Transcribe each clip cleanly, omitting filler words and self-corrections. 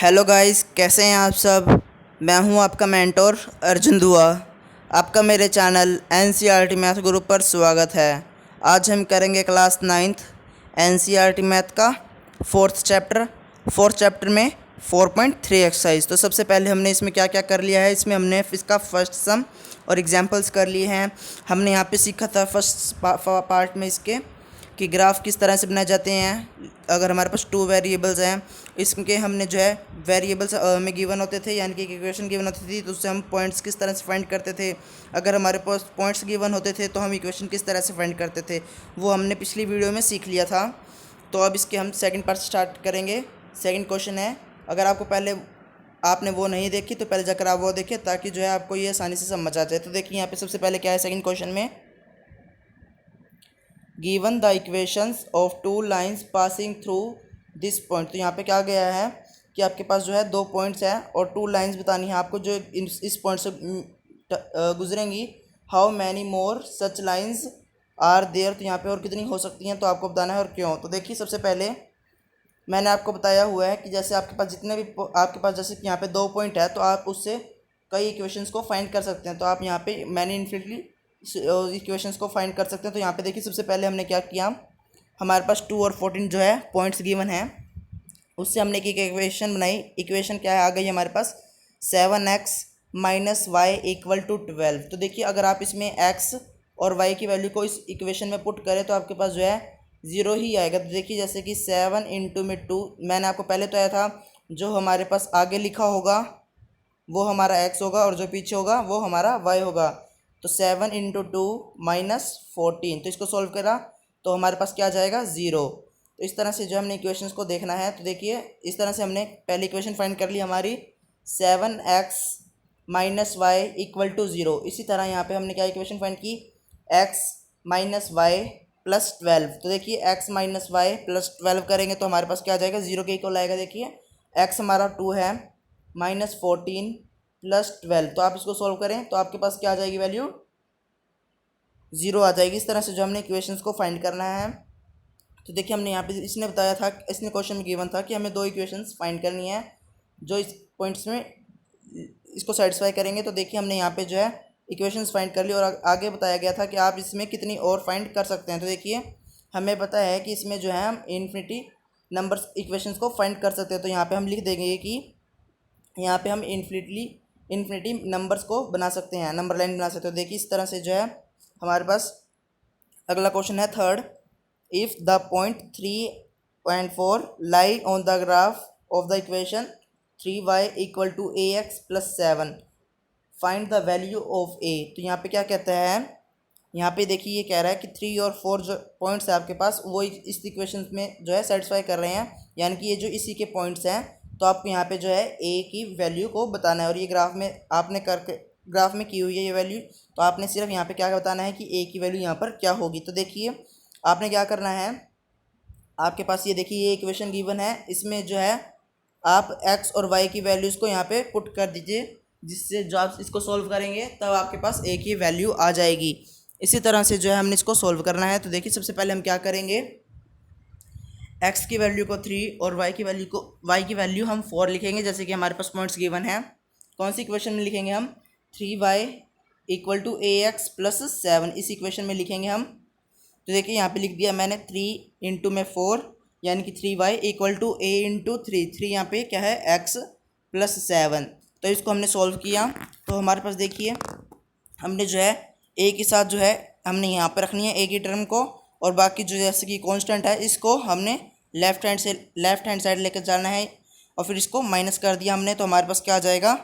Hello guys, कैसे हैं आप सब। मैं हूं आपका मेंटोर अर्जुन दुआ। आपका मेरे चैनल एनसीईआरटी मैथ ग्रुप पर स्वागत है। आज हम करेंगे क्लास 9th एनसीईआरटी मैथ का फोर्थ चैप्टर में 4.3 एक्सरसाइज। तो सबसे पहले हमने इसमें क्या क्या कर लिया है। इसमें हमने इसका फर्स्ट सम और एग्जांपल्स कर लिए हैं। हमने यहाँ पे सीखा था फर्स्ट पार्ट में इसके कि ग्राफ किस तरह से बनाए जाते हैं अगर हमारे पास टू वेरिएबल्स हैं। इसके हमने जो है वेरिएबल्स में गिवन होते थे, यानी कि इक्वेशन गिवन होती थी, तो उससे हम पॉइंट्स किस तरह से फाइंड करते थे। अगर हमारे पास पॉइंट्स गिवन होते थे तो हम इक्वेशन किस तरह से फाइंड करते थे, वो हमने पिछली वीडियो में सीख लिया था। तो अब इसके हम सेकंड पार्ट स्टार्ट करेंगे। सेकंड क्वेश्चन है, अगर आपको पहले आपने वो नहीं देखी तो पहले जाकर आप वो देखें, ताकि जो है आपको ये आसानी से समझ आ जाए। तो देखिए यहाँ पे सबसे पहले क्या है सेकंड क्वेश्चन में, given the equations of two lines passing through this point. तो यहाँ पे क्या गया है कि आपके पास जो है दो पॉइंट्स हैं और टू लाइंस बतानी है आपको जो इस पॉइंट से गुजरेंगी। How many more such lines are there. तो यहाँ पे और कितनी हो सकती हैं तो आपको बताना है और क्यों। तो देखिए सबसे पहले मैंने आपको बताया हुआ है कि जैसे आपके पास जितने भी आपके पास जैसे कि यहाँ पे दो पॉइंट है तो आप उससे कई इक्वेशंस को फाइंड कर सकते हैं। तो आप यहाँ पे मैनी इन्फिनिटली इक्वेशंस को फाइंड कर सकते हैं। तो यहाँ पे देखिए सबसे पहले हमने क्या किया, हमारे पास 2 और 14 जो है पॉइंट्स गिवन है, उससे हमने एक इक्वेशन बनाई। इक्वेशन क्या है, आ गई हमारे पास 7x minus y equal to 12। तो देखिए अगर आप इसमें x और y की वैल्यू को इस इक्वेशन में पुट करें तो आपके पास जो है ज़ीरो ही आएगा। तो देखिए जैसे कि 7 इंटू में 2, मैंने आपको पहले तो आया था जो हमारे पास आगे लिखा होगा वो हमारा x होगा और जो पीछे होगा वो हमारा y होगा। तो 7 इंटू 2 माइनस 14, तो इसको सॉल्व करा तो हमारे पास क्या आ जाएगा, ज़ीरो। तो इस तरह से जो हमने इक्वेशंस को देखना है। तो देखिए इस तरह से हमने पहली इक्वेशन फाइंड कर ली हमारी 7x minus y equal to zero. इसी तरह यहाँ पे हमने क्या इक्वेशन फाइंड की, x माइनस वाई प्लस 12। तो देखिए x माइनस वाई प्लस 12 करेंगे तो हमारे पास क्या आ जाएगा, ज़ीरो के इक्वल आएगा। देखिए x हमारा 2 है, माइनस 14 प्लस 12, तो आप इसको सॉल्व करें तो आपके पास क्या आ जाएगी वैल्यू, ज़ीरो आ जाएगी। इस तरह से जो हमने इक्वेशंस को फाइंड करना है। तो देखिए हमने यहाँ पे इसने बताया था, इसने क्वेश्चन में गिवन था कि हमें दो इक्वेशंस फाइंड करनी है जो इस पॉइंट्स में इसको सेटिस्फाई करेंगे। तो देखिए हमने यहाँ पे जो है इक्वेशंस फाइंड कर ली और आगे बताया गया था कि आप इसमें कितनी और फाइंड कर सकते हैं। तो देखिए हमें पता है कि इसमें जो है हम इन्फिनिटी नंबर्स इक्वेशंस को फाइंड कर सकते हैं। तो यहाँ पर हम लिख देंगे कि यहाँ पर हम इन्फिनिटी नंबर्स को बना सकते हैं, नंबर लाइन बना सकते हो। देखिए इस तरह से जो है हमारे पास अगला क्वेश्चन है third, if the point 3 and 4 lie on the graph of the equation 3y equal to ax plus 7 find the value of a। तो यहाँ पे क्या कहता है, यहाँ पे देखिए ये कह रहा है कि 3 और 4 जो पॉइंट्स है आपके पास वो इस इक्वेशन में जो है सेटिस्फाई कर रहे हैं, यानी कि ये जो इसी के पॉइंट्स हैं। तो आपको यहाँ पे जो है a की वैल्यू को बताना है और ये ग्राफ में आपने करके ग्राफ में की हुई है ये वैल्यू। तो आपने सिर्फ यहाँ पे क्या बताना है कि a की वैल्यू यहाँ पर क्या होगी। तो देखिए आपने क्या करना है, आपके पास ये देखिए ये इक्वेशन गिवन है, इसमें जो है आप x और y की वैल्यूज़ को यहाँ पे पुट कर दीजिए, जिससे जो आप इसको सॉल्व करेंगे तब आपके पास a की वैल्यू आ जाएगी। इसी तरह से जो है हमने इसको सॉल्व करना है। तो देखिए सबसे पहले हम क्या करेंगे, x की वैल्यू को 3 और y की वैल्यू हम 4 लिखेंगे, जैसे कि हमारे पास पॉइंट्स गिवन है। कौन सी इक्वेशन में लिखेंगे हम, 3y equal to ax plus 7, इस इक्वेशन में लिखेंगे हम। तो देखिए यहाँ पे लिख दिया मैंने 3 इंटू में 4, यानी कि 3y equal to a into 3 यहाँ पे क्या है x प्लस 7। तो इसको हमने सॉल्व किया तो हमारे पास देखिए हमने जो है a के साथ जो है हमने यहाँ पर रखनी है a की टर्म को, और बाकी जो जैसे कि कांस्टेंट है इसको हमने लेफ़्ट हैंड साइड लेकर जाना है और फिर इसको माइनस कर दिया हमने। तो हमारे पास क्या आ जाएगा,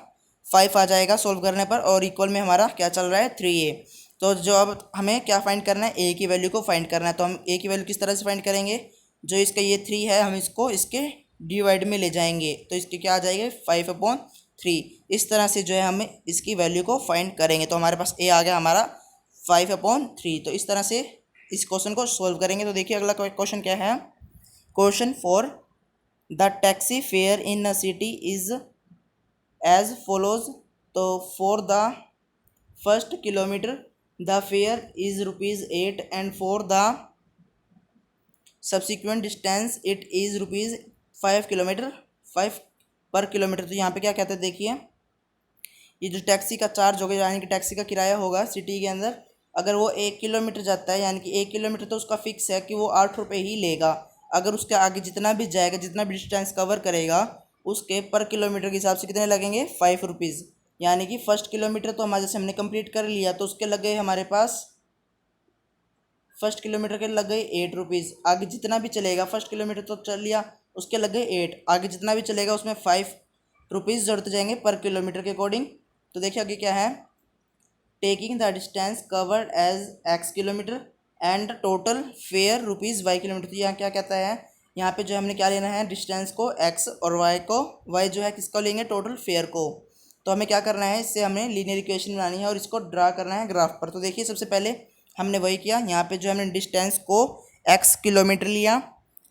5 आ जाएगा सॉल्व करने पर, और इक्वल में हमारा क्या चल रहा है 3a। तो जो अब हमें क्या फाइंड करना है, a की वैल्यू को फाइंड करना है। तो हम a की वैल्यू किस तरह से फाइंड करेंगे, जो इसका ये 3 है हम इसको इसके डिवाइड में ले जाएंगे तो इसके क्या आ जाएगा 5/3। इस तरह से जो है हमें इसकी वैल्यू को फाइंड करेंगे। तो हमारे पास a आ गया हमारा 5/3। तो इस तरह से इस क्वेश्चन को सॉल्व करेंगे। तो देखिए अगला क्वेश्चन क्या है, question 4, the taxi fare in a city is as follows. तो for the first kilometre the fare is ₹8 and for the subsequent distance it is ₹5 kilometer 5 पर किलोमीटर। तो यहाँ पे क्या कहते हैं देखिए, ये जो टैक्सी का चार्ज होगा यानी कि टैक्सी का किराया होगा सिटी के अंदर, अगर वो 1 किलोमीटर जाता है यानी कि 1 किलोमीटर तो उसका फिक्स है कि वो 8 रुपये ही लेगा। अगर उसके आगे जितना भी जाएगा, जितना भी डिस्टेंस कवर करेगा, उसके पर किलोमीटर के हिसाब से कितने लगेंगे, 5 रुपीज़। यानी कि फर्स्ट किलोमीटर तो हमारे जैसे हमने कंप्लीट कर लिया तो उसके लग गए हमारे पास, फर्स्ट किलोमीटर के लग गए 8 रुपीज़। आगे जितना भी चलेगा, फर्स्ट किलोमीटर तो चल लिया, उसके लग गए 8, आगे जितना भी चलेगा उसमें 5 रुपीज़ जोड़ते जाएंगे पर किलोमीटर के अकॉर्डिंग। तो देखिए आगे क्या है, taking the distance covered as x kilometre and total fare rupees y kilometre. तो यहाँ क्या कहता है, यहाँ पे जो हमने क्या लेना है, डिस्टेंस को एक्स और वाई को, वाई जो है किसको लेंगे, टोटल फेयर को। तो हमें क्या करना है, इससे हमें लीनियर इक्वेशन बनानी है और इसको ड्रा करना है ग्राफ पर। तो देखिए सबसे पहले हमने वही किया, यहाँ पे जो हमने डिस्टेंस को एक्स किलोमीटर लिया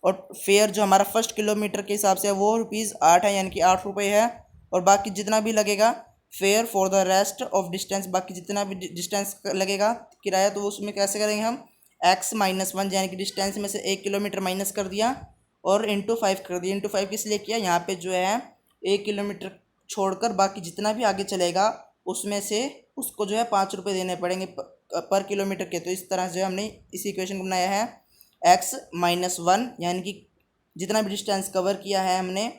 और फेयर जो हमारा फर्स्ट किलोमीटर के हिसाब से है वो ₹8 है यानी कि 8 रुपये है, और बाकी जितना भी लगेगा fair for the rest of distance, बाकी जितना भी डिस्टेंस लगेगा किराया, तो उसमें कैसे करेंगे हम, x-1 यानी कि डिस्टेंस में से 1 किलोमीटर माइनस कर दिया और इंटू 5 कर दिया। इंटू 5 किस लिए किया, यहाँ पे जो है 1 किलोमीटर छोड़कर बाकी जितना भी आगे चलेगा उसमें से उसको जो है 5 रुपये देने पड़ेंगे पर किलोमीटर के। तो इस तरह से हमने इस इक्वेशन को बनाया है, x-1 यानी कि जितना भी डिस्टेंस कवर किया है हमने,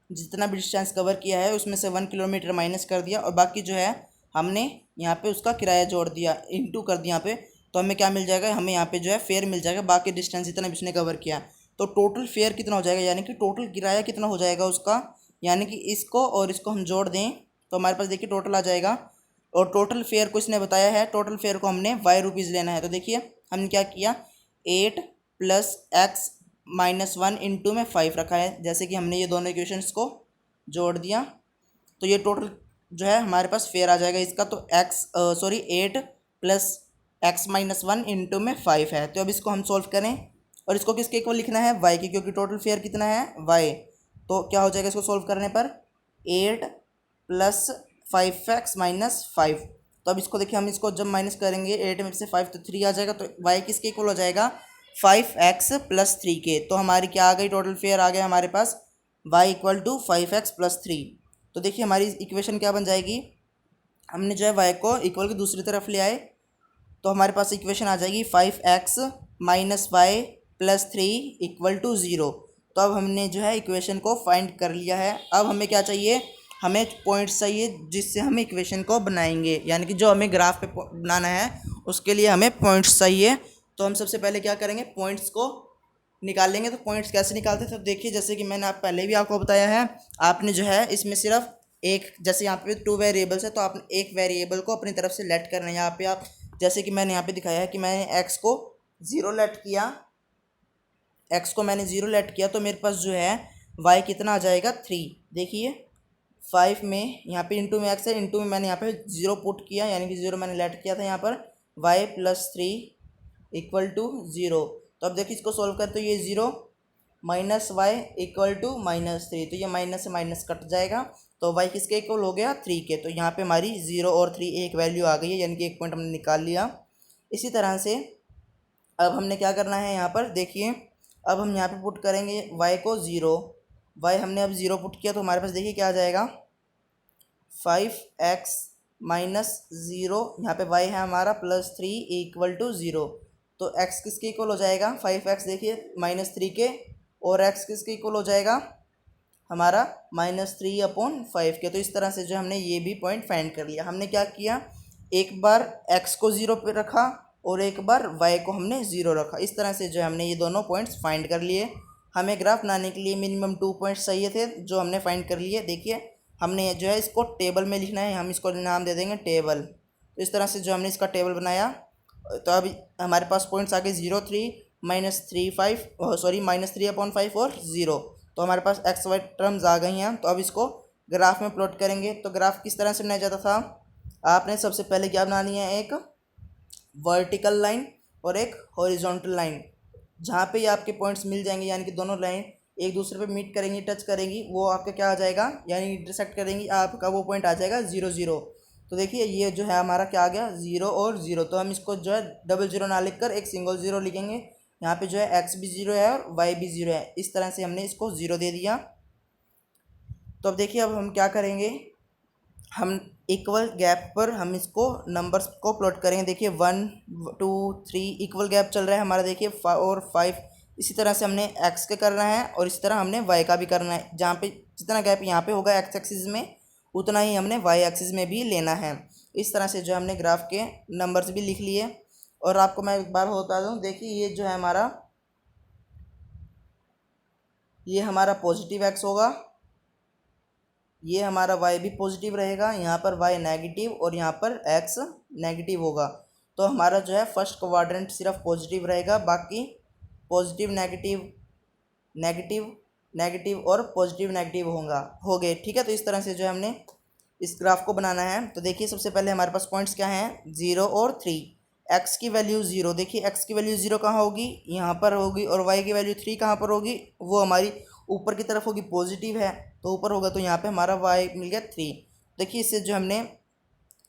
जितना भी डिस्टेंस कवर किया है उसमें से 1 किलोमीटर माइनस कर दिया और बाकी जो है हमने यहाँ पे उसका किराया जोड़ दिया, इंटू कर दिया यहाँ पे। तो हमें क्या मिल जाएगा, हमें यहाँ पे जो है फेयर मिल जाएगा, बाकी डिस्टेंस जितना भी उसने कवर किया। तो टोटल फेयर कितना हो जाएगा, यानी कि टोटल किराया कितना हो जाएगा उसका, यानी कि इसको और इसको हम जोड़ दें तो हमारे पास देखिए टोटल आ जाएगा। और टोटल फेयर को इसने बताया है, टोटल फेयर को हमने ₹y लेना है। तो देखिए हमने क्या किया, 8 + x-1 इंटू में 5 रखा है, जैसे कि हमने ये दोनों इक्वेशंस को जोड़ दिया तो ये टोटल जो है हमारे पास फेयर आ जाएगा इसका। तो 8 + x-1 इंटू में 5 है। तो अब इसको हम सॉल्व करें और इसको किसके इक्वल लिखना है, y के, क्योंकि टोटल फेयर कितना है, y। तो क्या हो जाएगा इसको सॉल्व करने पर, 8 + 5x-5। तो अब इसको देखिए हम इसको जब माइनस करेंगे 8 में से 5 तो 3 आ जाएगा, तो y किसके इक्वल हो जाएगा, 5x + 3 के। तो हमारी क्या आ गई, टोटल फेयर आ गया हमारे पास y = 5x + 3। तो देखिए हमारी इक्वेशन क्या बन जाएगी, हमने जो है y को इक्वल की दूसरी तरफ ले आए तो हमारे पास इक्वेशन आ जाएगी 5x - y + 3 = 0। तो अब हमने जो है इक्वेशन को फाइंड कर लिया है। अब हमें क्या चाहिए, हमें पॉइंट्स चाहिए जिससे हम इक्वेशन को बनाएंगे, यानी कि जो हमें ग्राफ पे बनाना है उसके लिए हमें पॉइंट्स चाहिए। तो हम सबसे पहले क्या करेंगे, पॉइंट्स को निकालेंगे। तो पॉइंट्स कैसे निकालते थे, तो देखिए जैसे कि मैंने आप पहले भी आपको बताया है, आपने जो है इसमें सिर्फ एक, जैसे यहाँ पे 2 वेरिएबल्स है तो आपने एक वेरिएबल को अपनी तरफ से लेट करना है। यहाँ पे आप, जैसे कि मैंने यहाँ पे दिखाया है कि मैंने x को 0 लेट किया, x को मैंने 0 लेट किया तो मेरे पास जो है y कितना आ जाएगा, 3। देखिए 5 में यहाँ पे इंटू में x है, इंटू में मैंने यहाँ पे 0 पुट किया यानी कि 0 मैंने लेट किया था यहाँ पर, y + 3 = 0। तो अब देखिए इसको सॉल्व करते तो ये 0 - y = -3, तो ये माइनस से माइनस कट जाएगा तो y किसके इक्वल हो गया, 3 के। तो यहाँ पे हमारी 0 और 3 एक वैल्यू आ गई है, यानी कि एक पॉइंट हमने निकाल लिया। इसी तरह से अब हमने क्या करना है, यहाँ पर देखिए अब हम यहाँ पे पुट करेंगे y को 0, y हमने अब 0 पुट किया तो हमारे पास देखिए क्या आ जाएगा, 5x - 0, यहाँ पे y है हमारा +3 = 0। तो x किसके इक्वल हो जाएगा, 5x देखिए -3 के, और x किसके इक्वल हो जाएगा हमारा -3/5 के। तो इस तरह से जो हमने ये भी पॉइंट फाइंड कर लिया। हमने क्या किया, एक बार x को 0 पे रखा और एक बार y को हमने 0 रखा। इस तरह से जो हमने ये दोनों पॉइंट्स फाइंड कर लिए। हमें ग्राफ बनाने के लिए मिनिमम 2 पॉइंट्स चाहिए थे जो हमने फाइंड कर लिए। देखिए हमने जो है इसको टेबल में लिखना है, हम इसको नाम दे देंगे टेबल। तो इस तरह से जो हमने इसका टेबल बनाया तो अब हमारे पास पॉइंट्स आ गए 0, 3, -3/5 और 0। तो हमारे पास एक्स वाई टर्म्स आ गई हैं। तो अब इसको ग्राफ में प्लॉट करेंगे। तो ग्राफ किस तरह से बनाया जाता था, आपने सबसे पहले क्या बनानी है, एक वर्टिकल लाइन और एक हॉरिजॉन्टल लाइन, जहाँ पे ये आपके पॉइंट्स मिल जाएंगे, यानी कि दोनों लाइन एक दूसरे पे मीट करेंगी, टच करेंगी, वो आपका क्या आ जाएगा, यानी इंटरसेक्ट करेंगी, आपका वो पॉइंट आ जाएगा 0, 0। तो देखिए ये जो है हमारा क्या आ गया, 0 और 0। तो हम इसको जो है डबल 0 ना लिख कर एक सिंगल 0 लिखेंगे। यहाँ पे जो है x भी 0 है और y भी 0 है। इस तरह से हमने इसको 0 दे दिया। तो अब देखिए, अब हम क्या करेंगे, हम इक्वल गैप पर हम इसको नंबर्स को प्लॉट करेंगे। देखिए 1 2 3 इक्वल गैप चल रहा है हमारा, देखिए 4 और 5। इसी तरह से हमने एक्स का करना है और इसी तरह हमने वाई का भी करना है। जहाँ पे जितना गैप यहाँ पे होगा एक्स एक्सिस में, उतना ही हमने वाई एक्सिस में भी लेना है। इस तरह से जो हमने ग्राफ के नंबर्स भी लिख लिए। और आपको मैं एक बार बता दूँ, देखिए ये जो है हमारा, ये हमारा पॉजिटिव एक्स होगा, ये हमारा y भी पॉजिटिव रहेगा, यहाँ पर y नेगेटिव और यहाँ पर x नेगेटिव होगा। तो हमारा जो है फर्स्ट क्वाड्रेंट सिर्फ पॉजिटिव रहेगा, बाकी पॉजिटिव नेगेटिव नेगेटिव नेगेटिव और पॉजिटिव नेगेटिव होगा, हो गए। ठीक है, तो इस तरह से जो है हमने इस ग्राफ को बनाना है। तो देखिए सबसे पहले हमारे पास पॉइंट्स क्या हैं, 0 और 3। x की वैल्यू 0, देखिए x की वैल्यू 0 कहाँ होगी, यहाँ पर होगी। और y की वैल्यू 3 कहाँ पर होगी, वो हमारी ऊपर की तरफ होगी, पॉजिटिव है तो ऊपर होगा, तो यहाँ पे हमारा y मिल गया 3। देखिए इससे जो हमने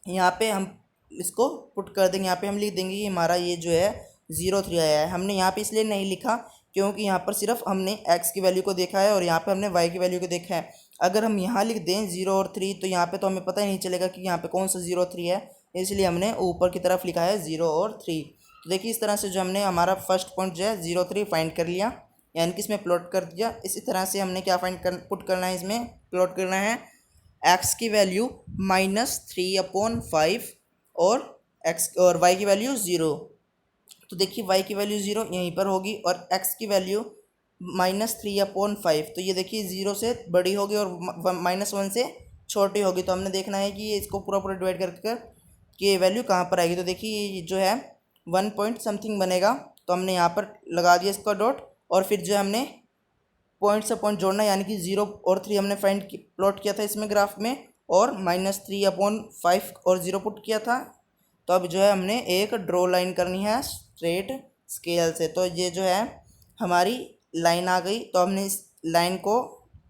यहाँ पे हम इसको पुट कर देंगे, यहाँ पे हम लिख देंगे कि हमारा ये जो है 0 3 आया है। हमने यहाँ पे इसलिए नहीं लिखा क्योंकि यहाँ पर सिर्फ हमने x की वैल्यू को देखा है और यहाँ पे हमने y की वैल्यू को देखा है। अगर हम यहाँ लिख दें 0 और 3 तो यहाँ पे तो हमें पता ही नहीं चलेगा कि यहाँ पे कौन सा 0 3 है, इसलिए हमने ऊपर की तरफ लिखा है 0 और 3। तो देखिए इस तरह से जो हमने हमारा फर्स्ट पॉइंट जो है 0 3 फाइंड कर लिया, यानी कि इसमें प्लॉट कर दिया। इसी तरह से हमने क्या पुट करना है, इसमें प्लॉट करना है x की वैल्यू -3/5 और x और y की वैल्यू 0। तो देखिए y की वैल्यू 0 यहीं पर होगी और x की वैल्यू -3/5। तो ये देखिए 0 से बड़ी होगी और -1 से छोटी होगी। तो हमने देखना है कि ये इसको पूरा पूरा डिवाइड कर कि ये वैल्यू कहाँ पर आएगी। तो देखिए ये जो है 1 पॉइंट समथिंग बनेगा, तो हमने यहाँ पर लगा दिया इसका डॉट। और फिर जो हमने पॉइंट से पॉइंट जोड़ना, यानी कि 0 और 3 हमने प्लॉट किया था इसमें ग्राफ में, और -3/5 और 0 पुट किया था। तो अब जो है हमने एक ड्रॉ लाइन करनी है स्ट्रेट स्केल से। तो ये जो है हमारी लाइन आ गई। तो हमने इस लाइन को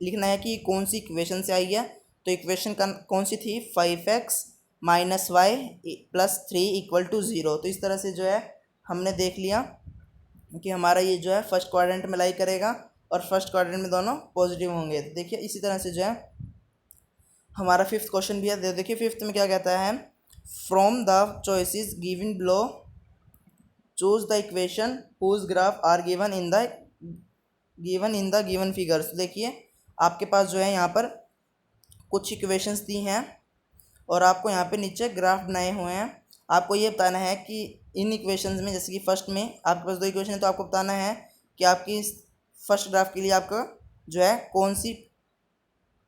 लिखना है कि कौन सी इक्वेशन से आई है। तो इक्वेशन कौन सी थी, 5x - y + 3 = 0। तो इस तरह से जो है हमने देख लिया कि हमारा ये जो है फर्स्ट क्वाड्रेंट में लाई करेगा और फर्स्ट क्वाड्रेंट में दोनों पॉजिटिव होंगे। देखिए इसी तरह से जो है हमारा फिफ्थ क्वेश्चन भी है। देखिए फिफ्थ में क्या कहता है, from the choices given below choose the equation whose graph are given in the given figures. देखिए आपके पास जो है यहाँ पर कुछ इक्वेशंस दी हैं और आपको यहाँ पे नीचे ग्राफ बनाए हुए हैं। आपको ये बताना है कि इन इक्वेशंस में, जैसे कि फर्स्ट में आपके पास 2 इक्वेशन है, तो आपको बताना है कि आपकी फर्स्ट ग्राफ के लिए आपका जो है कौन सी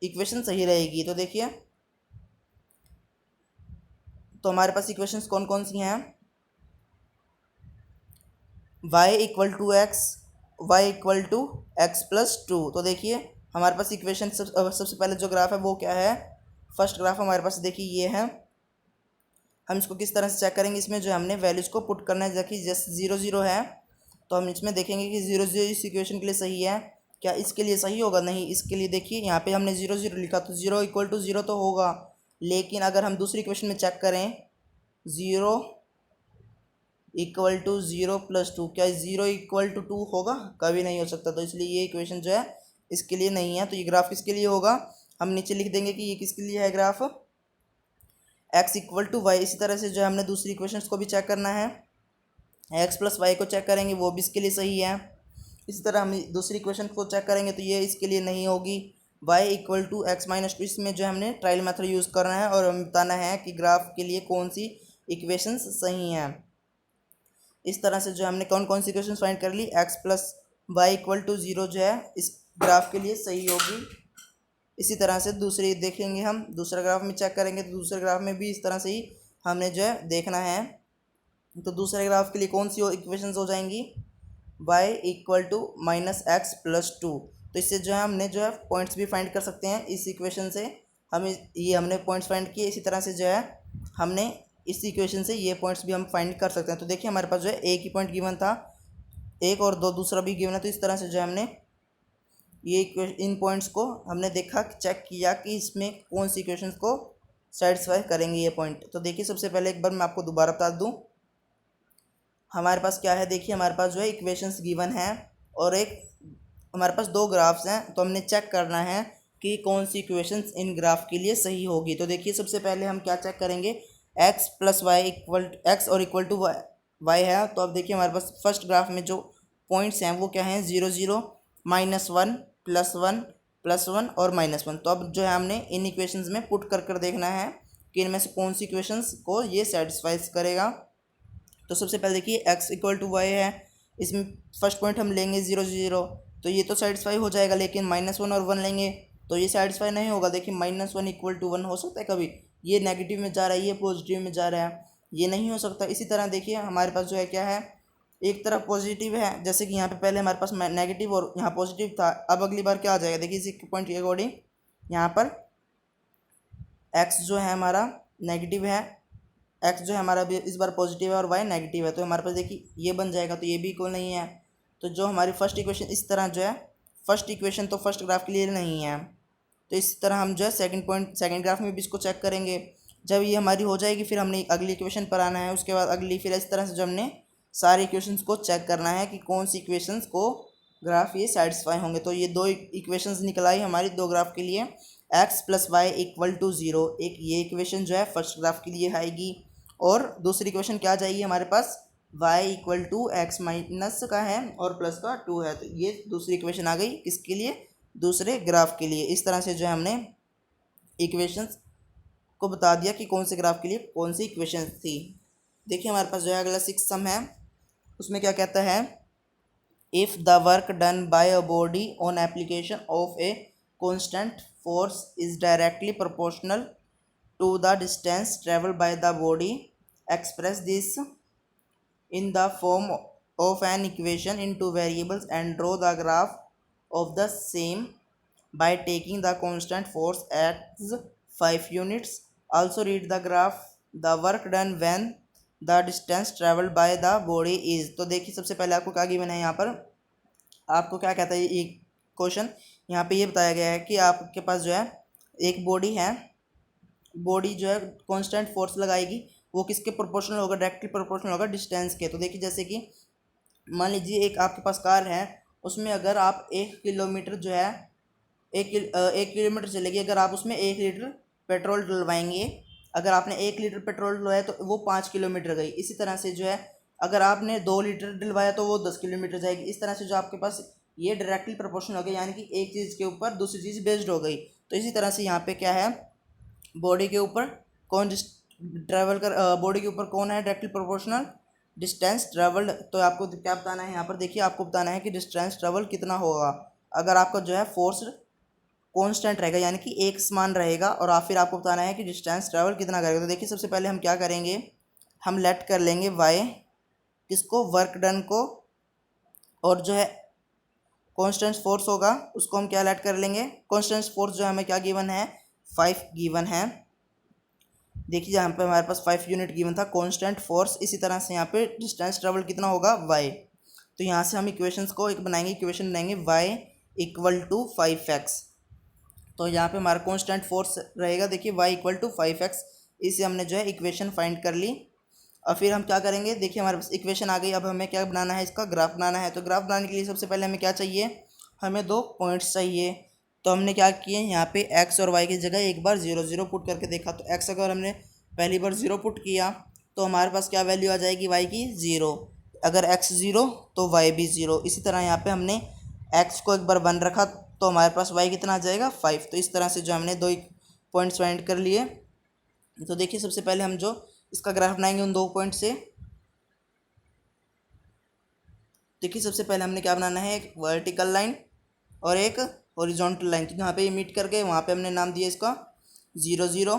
इक्वेशन सही रहेगी। तो देखिए, तो हमारे पास इक्वेशंस कौन कौन सी हैं, y = x, y = x + 2। तो देखिए हमारे पास इक्वेशन सबसे पहले जो ग्राफ है वो क्या है, फर्स्ट ग्राफ हमारे पास देखिए ये है। हम इसको किस तरह से चेक करेंगे, इसमें जो हमने वैल्यूज़ को पुट करना है। देखिए जैसे 0 0 है तो हम इसमें देखेंगे कि 0 0 इस इक्वेशन के लिए सही है, क्या इसके लिए सही होगा, नहीं। इसके लिए देखिए यहाँ पे हमने 0 0 लिखा, तो 0 = 0 तो होगा। लेकिन अगर हम दूसरी इक्वेशन में चेक करें 0 = 0 + 2, क्या 0 = 2 होगा, कभी नहीं हो सकता। तो इसलिए ये इक्वेशन जो है इसके लिए नहीं है। तो ये ग्राफ किसके लिए होगा, हम नीचे लिख देंगे कि ये किसके लिए है ग्राफ, x = y। इसी तरह से जो हमने दूसरी इक्वेशंस को भी चेक करना है, x + y को चेक करेंगे, वो भी इसके लिए सही है। इसी तरह हम दूसरी इक्वेशन को चेक करेंगे तो ये इसके लिए नहीं होगी, y = x - 2। इसमें जो हमने ट्रायल मेथड यूज़ करना है और हमें बताना है कि ग्राफ के लिए कौन सी इक्वेशंस सही हैं। इस तरह से जो हमने कौन कौन सी इक्वेशंस फाइंड कर ली, x + y = 0 जो है इस ग्राफ के लिए सही होगी। इसी तरह से दूसरी देखेंगे, हम दूसरा ग्राफ में चेक करेंगे तो दूसरे ग्राफ में भी इस तरह से ही हमने जो है देखना है। तो दूसरे ग्राफ के लिए कौन सी इक्वेशंस हो जाएंगी, y = -x + 2। तो इससे जो है हमने जो है पॉइंट्स भी फाइंड कर सकते हैं इस इक्वेशन से। ये हमने पॉइंट्स फाइंड किए। इसी तरह से जो है हमने इस इक्वेशन से ये पॉइंट्स भी हम फाइंड कर सकते हैं। तो देखिए हमारे पास जो है एक ही पॉइंट गिवन था, एक और दो दूसरा भी गिवन है। तो इस तरह से जो है हमने ये इन पॉइंट्स को हमने देखा, चेक किया कि इसमें कौन सी इक्वेशंस को सेटिस्फाई करेंगे ये पॉइंट। तो देखिए सबसे पहले एक बार मैं आपको दोबारा बता दूं, हमारे पास क्या है, देखिए हमारे पास जो है इक्वेशंस गिवन है और एक हमारे पास 2 ग्राफ्स हैं। तो हमने चेक करना है कि कौन सी इक्वेशंस इन ग्राफ के लिए सही होगी। तो देखिए सबसे पहले हम क्या चेक करेंगे, x plus y equal x और इक्वल टू वाई है। तो अब देखिए हमारे पास फर्स्ट ग्राफ में जो पॉइंट्स हैं वो क्या हैं, 0 0 -1 +1 +1 और -1। तो अब जो है हमने इन इक्वेशंस में पुट कर देखना है कि इनमें से कौन सी इक्वेशंस को ये सेटिस्फाइज करेगा। तो सबसे पहले देखिए एक्स इक्वल टू वाई है, इसमें फर्स्ट पॉइंट हम लेंगे 0 0, तो ये तो सेटिस्फाई हो जाएगा। लेकिन -1 और 1 लेंगे तो ये सेटिस्फाई नहीं होगा। देखिए -1 इक्वल टू 1 हो सकता है कभी, ये नेगेटिव में जा रहा है, ये पॉजिटिव में जा रहा है, ये नहीं हो सकता। इसी तरह देखिए हमारे पास जो है क्या है, एक तरफ पॉजिटिव है, जैसे कि यहाँ पे पहले हमारे पास नेगेटिव और यहाँ पॉजिटिव था। अब अगली बार क्या आ जाएगा, देखिए इसी पॉइंट के अकॉर्डिंग यहाँ पर एक्स जो है हमारा नेगेटिव है, एक्स जो है हमारा इस बार पॉजिटिव है और वाई नेगेटिव है, तो हमारे पास देखिए ये बन जाएगा, तो ये भी इक्वल नहीं है। तो जो हमारी फर्स्ट इक्वेशन इस तरह जो है, फर्स्ट इक्वेशन तो फर्स्ट ग्राफ के लिए नहीं है, तो इस तरह हम जो है सेकंड ग्राफ में भी इसको चेक करेंगे। जब ये हमारी हो जाएगी फिर हमने अगली इक्वेशन पर आना है, उसके बाद अगली, फिर इस तरह से जो हमने सारी इक्वेशंस को चेक करना है कि कौन सी इक्वेशंस को ग्राफ ये सेटिस्फाई होंगे। तो ये दो इक्वेशंस निकल आई हमारी दो ग्राफ के लिए, x plus y equal to 0, एक ये इक्वेशन जो है फर्स्ट ग्राफ के लिए आएगी, और दूसरी इक्वेशन क्या आ जाएगी हमारे पास, y equal to x minus का है और प्लस का 2 है। तो ये दूसरी इक्वेशन आ गई किसके लिए, दूसरे ग्राफ के लिए। इस तरह से जो है हमने इक्वेशंस को बता दिया कि कौन से ग्राफ के लिए कौन सी इक्वेशन थी। देखिए हमारे पास जो है अगला 6 सम है, उसमें क्या कहता है, if the work done by a body on application of a constant force is directly proportional to the distance traveled by the body, express this in the form of an equation in two variables and draw the graph of the same by taking the constant force as 5 units. Also read the graph the work done when the distance traveled by the body is। तो देखिए सबसे पहले आपको क्या given है, यहाँ पर आपको क्या कहता है ये क्वेश्चन, यहाँ पे ये बताया गया है कि आपके पास जो है एक बॉडी है, बॉडी जो है कांस्टेंट फोर्स लगाएगी, वो किसके प्रोपोर्शनल होगा, डायरेक्टली प्रोपोर्शनल होगा डिस्टेंस के। तो देखिए जैसे कि मान लीजिए एक आपके पास कार है, उसमें अगर आप 1 किलोमीटर जो है 1 किलोमीटर चलेगी, अगर आप उसमें 1 लीटर पेट्रोल डलवाएंगे, अगर आपने 1 लीटर पेट्रोल डलवाया तो वो 5 किलोमीटर गई। इसी तरह से जो है अगर आपने 2 लीटर डलवाया तो वो 10 किलोमीटर जाएगी। इस तरह से जो आपके पास ये डायरेक्टली प्रोपोर्शनल हो गया, यानी कि एक चीज़ के ऊपर दूसरी चीज़ बेस्ड हो गई। तो इसी तरह से यहाँ पे क्या है, बॉडी के ऊपर कौन ट्रैवल कर बॉडी के ऊपर कौन है डायरेक्टली प्रोपोर्शनल, डिस्टेंस ट्रैवल्ड। तो आपको क्या बताना है यहाँ पर, देखिए आपको बताना है कि डिस्टेंस ट्रैवल कितना होगा। अगर आपका जो है फोर्स कांस्टेंट रहेगा यानी कि एक समान रहेगा, और फिर आपको बताना है कि डिस्टेंस ट्रैवल कितना करेगा। तो देखिए सबसे पहले हम क्या करेंगे, हम लेट कर लेंगे वाई किसको, वर्क डन को, और जो है कांस्टेंट फोर्स होगा उसको हम क्या लेट कर लेंगे, कांस्टेंट फोर्स जो हमें क्या गिवन है, 5 गिवन है। देखिए यहाँ पे हमारे पास 5 यूनिट गिवन था कांस्टेंट फोर्स। इसी तरह से यहाँ पे डिस्टेंस ट्रेवल कितना होगा, y। तो यहाँ से हम इक्वेशंस को एक बनाएंगे, इक्वेशन बनाएंगे y इक्वल टू 5x। तो यहाँ पे हमारा कांस्टेंट फोर्स रहेगा, देखिए y इक्वल टू 5x। इसे हमने जो है इक्वेशन फाइंड कर ली। और फिर हम क्या करेंगे, देखिए हमारे पास इक्वेशन आ गई। अब हमें क्या बनाना है, इसका ग्राफ बनाना है। तो ग्राफ बनाने के लिए सबसे पहले हमें क्या चाहिए, हमें 2 पॉइंट्स चाहिए। तो हमने क्या किए, यहाँ पे x और y की जगह एक बार 0 0 पुट करके देखा। तो x अगर हमने पहली बार 0 पुट किया तो हमारे पास क्या वैल्यू आ जाएगी y की, 0। अगर x 0 तो y भी 0। इसी तरह यहाँ पे हमने x को एक बार 1 रखा तो हमारे पास y कितना आ जाएगा, 5। तो इस तरह से जो हमने 2 पॉइंट्स फाइंड कर लिए। तो देखिए सबसे पहले हम जो इसका ग्राफ बनाएंगे उन 2 पॉइंट से। देखिए सबसे पहले हमने क्या बनाना है, एक वर्टिकल लाइन और एक हॉरिजॉन्टल लाइन। तो यहाँ पे ये मीट करके वहाँ पे हमने नाम दिया इसका 0 0,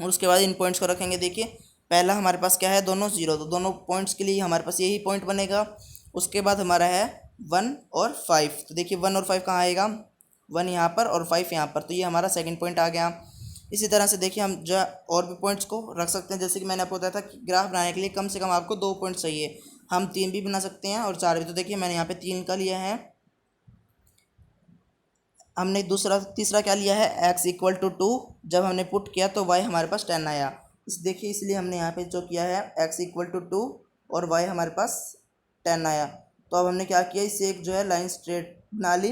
और उसके बाद इन पॉइंट्स को रखेंगे। देखिए पहला हमारे पास क्या है, दोनों 0, तो दोनों पॉइंट्स के लिए हमारे पास यही पॉइंट बनेगा। उसके बाद हमारा है 1 और 5। तो देखिए 1 और 5 कहाँ आएगा, 1 यहाँ पर और 5 यहाँ पर। तो ये हमारा सेकेंड पॉइंट आ गया। इसी तरह से देखिए हम जो और भी पॉइंट्स को रख सकते हैं, जैसे कि मैंने आपको बताया था कि ग्राफ बनाने के लिए कम से कम आपको 2 पॉइंट चाहिए। हम 3 भी बना सकते हैं और 4 भी। तो देखिए मैंने यहाँ पे 3 का लिया है। हमने तीसरा क्या लिया है, x इक्वल टू 2। जब हमने पुट किया तो y हमारे पास 10 आया। देखिए इसलिए हमने यहाँ पे जो किया है x इक्वल टू 2 और y हमारे पास 10 आया। तो अब हमने क्या किया, इससे एक जो है लाइन स्ट्रेट बना ली,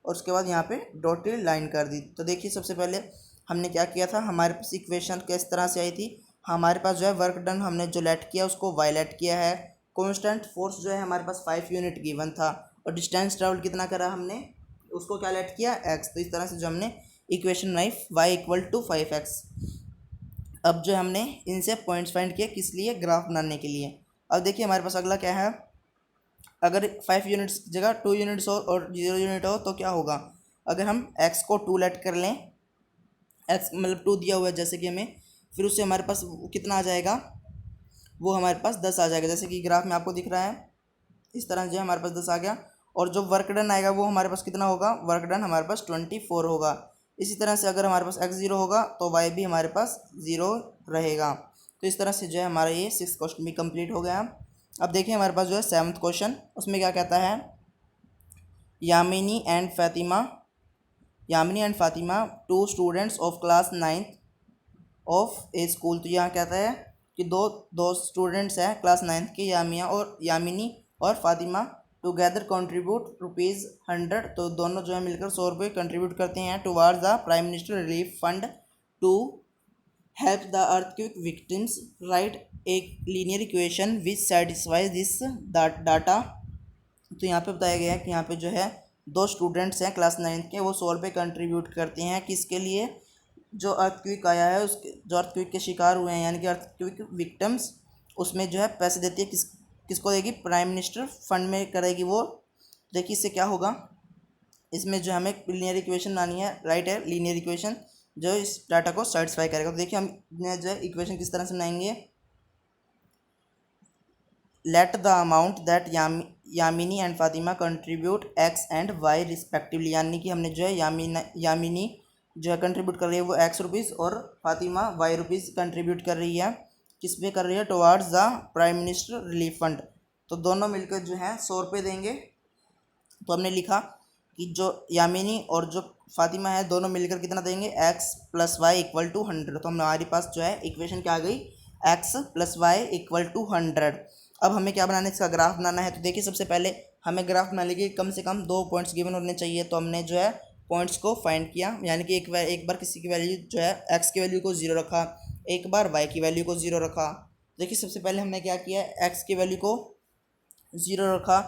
और उसके बाद यहाँ पे डॉटेड लाइन कर दी। तो देखिए सबसे पहले हमने क्या किया था, हमारे पास इक्वेशन किस तरह से आई थी, हमारे पास जो है वर्क डन हमने जो लेट किया उसको वाई लेट किया है, कांस्टेंट फोर्स जो है हमारे पास 5 यूनिट गिवन था, और डिस्टेंस ट्रेवल कितना करा हमने उसको क्या लेट किया x। तो इस तरह से जो हमने इक्वेशन बनाई y=5x। अब जो हमने इनसे पॉइंट्स फाइंड किए किस लिए, ग्राफ बनाने के लिए। अब देखिए हमारे पास अगला क्या है, अगर 5 यूनिट्स की जगह 2 यूनिट्स हो और 0 यूनिट हो तो क्या होगा, अगर हम x को 2 लेट कर लें, x मतलब 2 दिया हुआ है जैसे कि हमें, फिर उससे हमारे पास कितना आ जाएगा, वो हमारे पास 10 आ जाएगा, जैसे कि ग्राफ में आपको दिख रहा है। इस तरह जो हमारे पास 10 आ गया, और जो वर्क डन आएगा वो हमारे पास कितना होगा, वर्क डन हमारे पास 24 होगा। इसी तरह से अगर हमारे पास x 0 होगा तो y भी हमारे पास 0 रहेगा। तो इस तरह से जो है हमारा ये 6th क्वेश्चन भी कंप्लीट हो गया। अब देखिए हमारे पास जो है 7th क्वेश्चन, उसमें क्या कहता है, Yamini and Fatima 2 students of class 9th of A school. तो यहाँ कहता है कि दो स्टूडेंट्स हैं क्लास 9th के, यामिनी और फातिमा, टुगेदर कंट्रीब्यूट ₹100। तो दोनों जो है मिलकर 100 रुपये कंट्रीब्यूट करते हैं towards the prime minister relief fund to help the earthquake victims. Write एक linear equation which satisfies this data. तो यहाँ पे बताया गया है कि यहाँ पे जो है 2 स्टूडेंट्स हैं क्लास 9th के, वो 100 रुपये कंट्रीब्यूट करते हैं किसके लिए, जो अर्थक्वेक आया है उसके, जो अर्थक्वेक के शिकार हुए हैं यानी कि अर्थक्वेक विक्टिम्स, उसमें जो है पैसे देती है किसको देगी, प्राइम मिनिस्टर फंड में करेगी वो। देखिए इससे क्या होगा, इसमें जो हमें लीनियर इक्वेशन बनानी है, राइट है लीनियर इक्वेशन जो इस डाटा को सेटिस्फाई करेगा। तो देखिए हम जो है इक्वेशन किस तरह से बनाएंगे, let the amount that Yamini and Fatima contribute x and y respectively, यानी कि हमने जो है यामिनी जो है कंट्रीब्यूट कर रही है वो ₹x और फातिमा ₹y कंट्रीब्यूट कर रही है, किस पे कर रही है, towards the prime minister relief fund. तो दोनों मिलकर जो है 100 रुपये देंगे। तो हमने लिखा कि जो यामिनी और जो फातिमा है दोनों मिलकर कितना देंगे, x + y = 100। तो हमारे पास जो है इक्वेशन क्या आ गई, x + y = 100। अब हमें क्या बनाना है, इसका ग्राफ बनाना है। तो देखिए सबसे पहले हमें ग्राफ बनाने के कम से कम 2 पॉइंट्स गिवन होने चाहिए। तो हमने जो है पॉइंट्स को फाइंड किया, यानी कि एक बार किसी की वैल्यू जो है x की वैल्यू को 0 रखा, एक बार y की वैल्यू को 0 रखा। देखिए सबसे पहले हमने क्या किया, x की वैल्यू को 0 रखा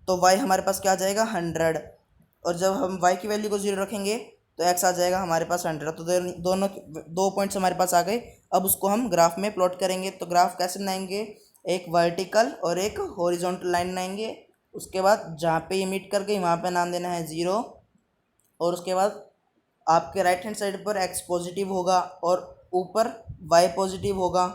तो y हमारे पास क्या आ जाएगा, 100, और जब हम y की वैल्यू को 0 रखेंगे तो x आ जाएगा हमारे पास 100। तो दोनों 2 पॉइंट्स हमारे पास आ गए। अब उसको हम ग्राफ में प्लॉट करेंगे। तो ग्राफ कैसे बनाएंगे, एक वर्टिकल और एक हॉरिजॉन्टल लाइन बनाएंगे। उसके बाद जहाँ पे ये मीट कर गई वहाँ पे नाम देना है 0, और उसके बाद आपके राइट हैंड साइड पर x पॉजिटिव होगा और ऊपर y पॉजिटिव होगा,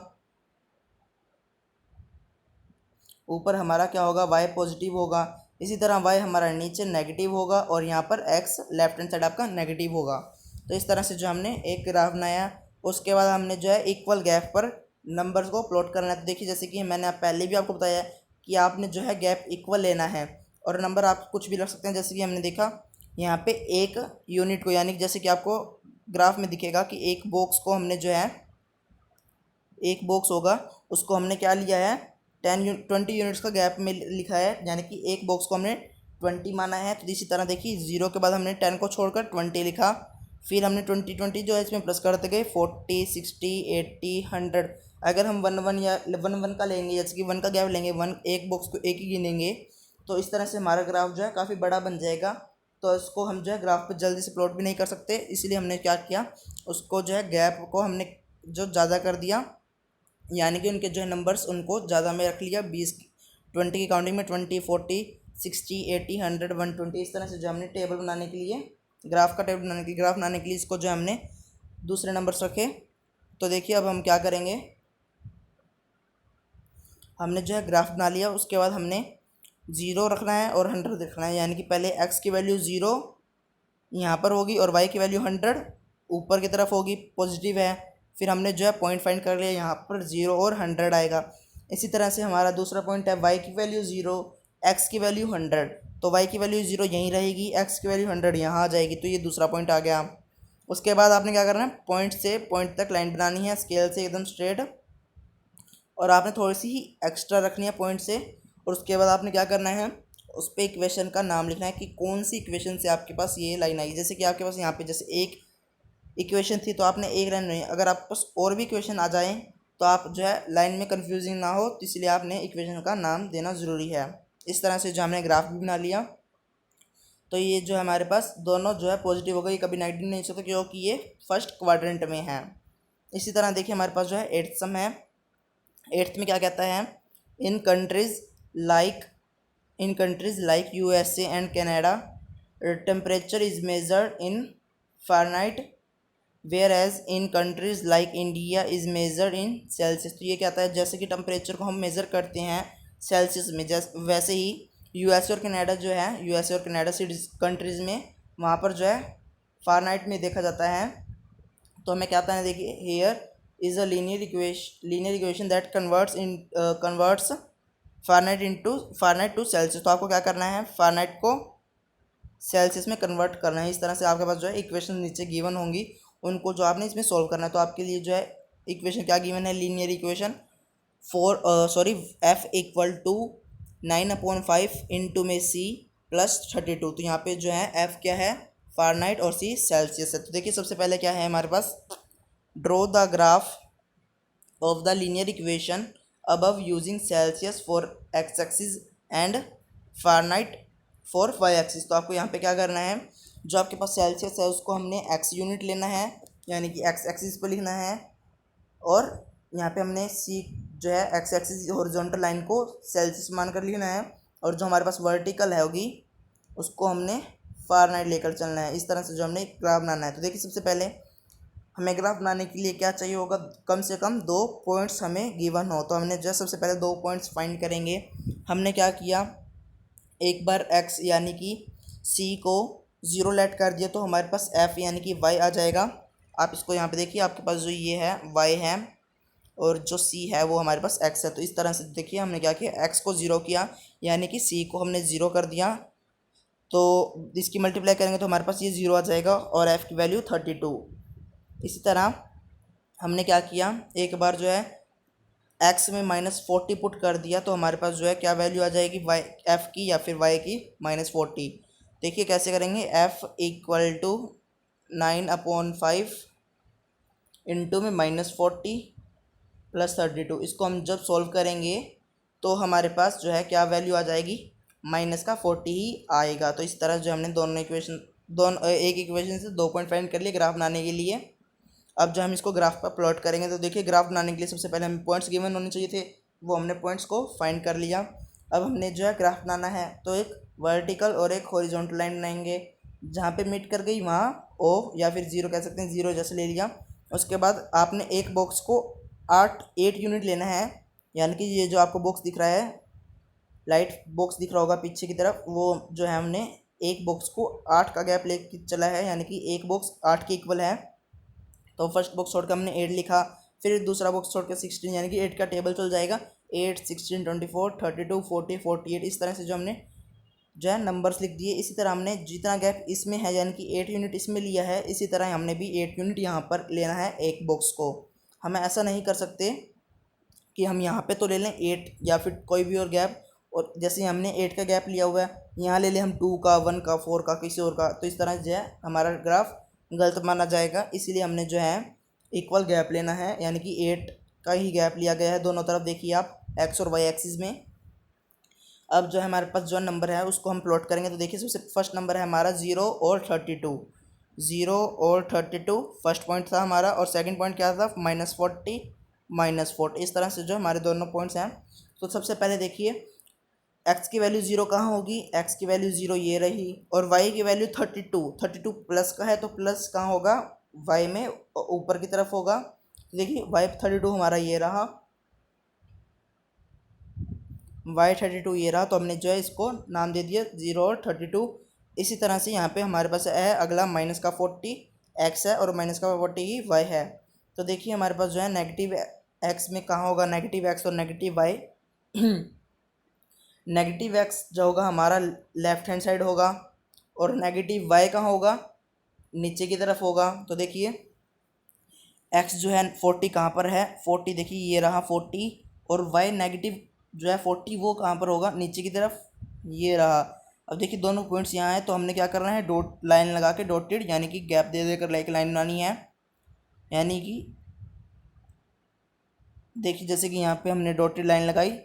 ऊपर हमारा क्या होगा, y पॉजिटिव होगा। इसी तरह y हमारा नीचे नेगेटिव होगा और यहाँ पर x लेफ्ट हैंड साइड आपका नेगेटिव होगा। तो इस तरह से जो हमने एक ग्राफ बनाया, उसके बाद हमने जो है इक्वल गैप पर नंबर्स को प्लॉट करना है। तो देखिए जैसे कि मैंने पहले भी आपको बताया कि आपने जो है गैप इक्वल लेना है, और नंबर आप कुछ भी रख सकते हैं। जैसे कि हमने देखा यहाँ पे एक यूनिट को, यानी जैसे कि आपको ग्राफ में दिखेगा कि एक बॉक्स को हमने जो है, एक बॉक्स होगा उसको हमने क्या लिया है, 20 यूनिट्स का गैप में लिखा है, यानी कि एक बॉक्स को हमने 20 माना है। तो इसी तरह देखिए 0 के बाद हमने 10 को छोड़कर 20 लिखा, फिर हमने 20 जो है इसमें प्लस करते गए 40, 60, 80, 100। अगर हम 1 या 1 का लेंगे, जैसे कि 1 का गैप लेंगे, 1 एक बॉक्स को एक ही गिनेंगे, तो इस तरह से हमारा ग्राफ जो है काफ़ी बड़ा बन जाएगा। तो इसको हम जो है ग्राफ पे जल्दी से प्लॉट भी नहीं कर सकते, इसलिए हमने क्या किया, उसको जो है गैप को हमने जो ज़्यादा कर दिया, यानी कि उनके जो है नंबर्स उनको ज़्यादा में रख लिया। 20 की काउंटिंग में 20, 40, 60, 80, 100, 120। इस तरह से जो हमने टेबल बनाने के लिए, ग्राफ बनाने के लिए इसको जो हमने दूसरे नंबर्स रखे। तो देखिए अब हम क्या करेंगे, हमने जो है ग्राफ बना लिया, उसके बाद हमने 0 रखना है और 100 रखना है, यानी कि पहले x की वैल्यू 0 यहाँ पर होगी और y की वैल्यू 100 ऊपर की तरफ होगी, पॉजिटिव है। फिर हमने जो है पॉइंट फाइंड कर लिया, यहाँ पर 0 और 100 आएगा। इसी तरह से हमारा दूसरा पॉइंट है y की वैल्यू 0, x की वैल्यू 100, तो y की वैल्यू 0 यहीं रहेगी, x की वैल्यू 100 यहाँ आ जाएगी। तो ये दूसरा पॉइंट आ गया। उसके बाद आपने क्या करना है, पॉइंट से पॉइंट तक लाइन बनानी है स्केल से एकदम स्ट्रेट, और आपने थोड़ी सी ही एक्स्ट्रा रखनी है पॉइंट से। और उसके बाद आपने क्या करना है, उस पर इक्वेशन का नाम लिखना है कि कौन सी इक्वेशन से आपके पास ये लाइन आई। जैसे कि आपके पास यहाँ पे जैसे एक इक्वेशन थी तो आपने एक लाइन नहीं, अगर आपके पास और भी इक्वेशन आ जाएँ तो आप जो है लाइन में कंफ्यूजिंग ना हो, तो इसलिए आपने इक्वेशन का नाम देना ज़रूरी है। इस तरह से जो हमने ग्राफ भी बना लिया, तो ये जो हमारे पास दोनों जो है पॉजिटिव हो गई, कभी नेगेटिव नहीं हो सकता क्योंकि ये फर्स्ट क्वाड्रेंट में है। इसी तरह देखिए हमारे पास जो है एट्थ सम है। एट्थ में क्या कहता है, in countries like USA and Canada temperature is measured in Fahrenheit whereas in countries like India is measured in Celsius. तो ये कहता है जैसे कि टेम्परेचर को हम मेज़र करते हैं सेल्सियस में, जैसे वैसे ही यूएसए और कनाडा जो है, यूएसए और कनाडा सिटीज कंट्रीज़ में वहाँ पर जो है फ़ारेनहाइट में देखा जाता है। तो हमें क्या कहता है, देखिए here is a linear equation that converts Fahrenheit to Celsius. तो आपको क्या करना है, फ़ारेनहाइट को सेल्सियस में कन्वर्ट करना है। इस तरह से आपके पास जो है इक्वेशन नीचे गिवन होंगी, उनको जो आपने इसमें सॉल्व करना है। तो आपके लिए जो है इक्वेशन क्या गिवन है, linear equation F equal to 9/5 into में C प्लस 32। तो यहाँ पे जो है F क्या है, फ़ारेनहाइट, और C सेल्सियस है। तो देखिए सबसे पहले क्या है हमारे पास, draw the graph of the linear equation above using Celsius for X axis and Fahrenheit for Y axis. तो आपको यहाँ पे क्या करना है, जो आपके पास सेल्सियस है उसको हमने एक्स यूनिट लेना है, यानी कि एक्स एक्सिस पर लिखना है, और यहाँ पे हमने सी जो है एक्स एक्सिस हॉरिजॉन्टल लाइन को सेल्सियस मानकर लिखना है, और जो हमारे पास वर्टिकल है होगी उसको हमने फ़ारेनहाइट लेकर चलना है। इस तरह से जो हमने ग्राफ बनाना है। तो देखिए सबसे पहले हमें ग्राफ बनाने के लिए क्या चाहिए होगा, कम से कम 2 पॉइंट्स हमें गिवन हो। तो हमने जो सबसे पहले 2 पॉइंट्स फाइंड करेंगे। हमने क्या किया, एक बार x यानी कि c को 0 लेट कर दिया तो हमारे पास f यानी कि y आ जाएगा। आप इसको यहाँ पे देखिए, आपके पास जो ये है y है और जो c है वो हमारे पास x है। तो इस तरह से देखिए हमने क्या किया, x को 0 किया यानी कि c को हमने 0 कर दिया, तो इसकी मल्टीप्लाई करेंगे तो हमारे पास ये 0 आ जाएगा और f की वैल्यू 32। इसी तरह हमने क्या किया, एक बार जो है x में -40 पुट कर दिया तो हमारे पास जो है क्या वैल्यू आ जाएगी, y f की या फिर y की -40। देखिए कैसे करेंगे, f इक्वल टू 9/5 इंटू में -40 प्लस 32। इसको हम जब सॉल्व करेंगे तो हमारे पास जो है क्या वैल्यू आ जाएगी, -40 ही आएगा। तो इस तरह जो हमने एक इक्वेशन से 2 पॉइंट फाइंड कर लिए ग्राफ बनाने के लिए। अब जो हम इसको ग्राफ पर प्लॉट करेंगे तो देखिए ग्राफ बनाने के लिए सबसे पहले हमें पॉइंट्स गिवन होने चाहिए थे, वो हमने पॉइंट्स को फाइंड कर लिया। अब हमने जो है ग्राफ बनाना है तो एक वर्टिकल और एक हॉरिजॉन्टल लाइन बनाएंगे, जहाँ पे मीट कर गई वहाँ ओ या फिर 0 कह सकते हैं, 0 जैसे ले लिया। उसके बाद आपने एक बॉक्स को 8 यूनिट लेना है, यानी कि ये जो आपको बॉक्स दिख रहा है, लाइट बॉक्स दिख रहा होगा पीछे की तरफ, वो जो है हमने एक बॉक्स को 8 का गैप लेके चला है, यानी कि एक बॉक्स 8 के इक्वल है। तो फर्स्ट बॉक्स छोड़ कर हमने 8 लिखा, फिर दूसरा बॉक्स छोड़ कर 16, यानी कि 8 का टेबल चल जाएगा, 8 16 24 32 40 48। इस तरह से जो हमने जो है नंबर्स लिख दिए। इसी तरह हमने जितना गैप इसमें है यानी कि 8 यूनिट इसमें लिया है, इसी तरह हमने भी 8 यूनिट यहाँ पर लेना है एक बॉक्स को। हमें ऐसा नहीं कर सकते कि हम यहाँ पे तो ले लें 8 या फिर कोई भी और गैप, और जैसे हमने 8 का गैप लिया हुआ है यहाँ ले लें हम 2 का 1 का 4 का किसी और का, तो इस तरह जो है हमारा ग्राफ गलत माना जाएगा। इसीलिए हमने जो है इक्वल गैप लेना है, यानी कि 8 का ही गैप लिया गया है दोनों तरफ, देखिए आप एक्स और वाई एक्सिस में। अब जो है हमारे पास जो नंबर है उसको हम प्लॉट करेंगे तो देखिए सबसे फर्स्ट नंबर है हमारा 0 और 32। 0 और 32 फर्स्ट पॉइंट था हमारा, और सेकंड पॉइंट क्या था, -40 -40। इस तरह से जो हमारे दोनों पॉइंट्स हैं। तो सबसे पहले देखिए x की वैल्यू 0 कहाँ होगी, x की वैल्यू 0 ये रही, और y की वैल्यू 32 प्लस का है तो प्लस कहाँ होगा, y में ऊपर की तरफ होगा। तो देखिए y 32 हमारा ये रहा, y 32 ये रहा, तो हमने जो है इसको नाम दे दिया 0 और 32। इसी तरह से यहाँ पे हमारे पास है अगला -40 x है और -40 ही y है। तो देखिए हमारे पास जो है नेगेटिव x में कहाँ होगा, नेगेटिव x और नेगेटिव y। नेगेटिव x जो होगा हमारा लेफ्ट हैंड साइड होगा, और नेगेटिव y कहाँ होगा, नीचे की तरफ होगा। तो देखिए x जो है 40 कहाँ पर है, 40 देखिए ये रहा 40, और y नेगेटिव जो है 40 वो कहाँ पर होगा, नीचे की तरफ ये रहा। अब देखिए दोनों पॉइंट्स यहाँ है, तो हमने क्या करना है, डॉट लाइन लगा के डॉटेड यानी कि गैप दे देकर एक लाइन बनानी है। यानी कि देखिए जैसे कि यहाँ पे हमने डॉटेड लाइन लगाई,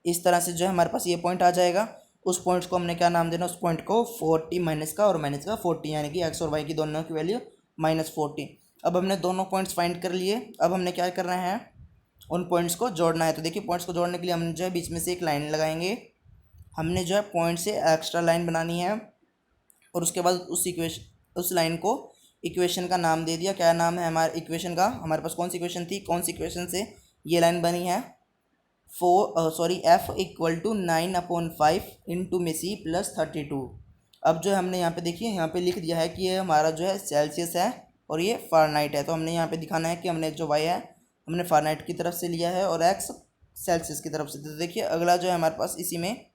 इस तरह से जो है हमारे पास ये पॉइंट आ जाएगा। उस पॉइंट्स को हमने क्या नाम देना, उस पॉइंट को 40 माइनस का और माइनस का 40, यानी कि एक्स और वाई की दोनों की वैल्यू -40। अब हमने दोनों पॉइंट्स फाइंड कर लिए। अब हमने क्या करना है, उन पॉइंट्स को जोड़ना है। तो देखिए पॉइंट्स को जोड़ने के लिए हम जो है बीच में से एक लाइन लगाएंगे। हमने जो है पॉइंट से एक्स्ट्रा लाइन बनानी है और उसके बाद उस लाइन को इक्वेशन का नाम दे दिया। क्या नाम है हमारे इक्वेशन का, हमारे पास कौन सी इक्वेशन थी, कौन सी इक्वेशन से ये लाइन बनी है, F=9/5 इंटू में C +32। अब जो हमने यहाँ पे देखिए यहाँ पे लिख दिया है कि ये हमारा जो है सेल्सियस है और ये फ़ारेनहाइट है। तो हमने यहाँ पे दिखाना है कि हमने जो y है हमने फ़ारेनहाइट की तरफ से लिया है और x सेल्सियस की तरफ से। तो देखिए अगला जो है हमारे पास इसी में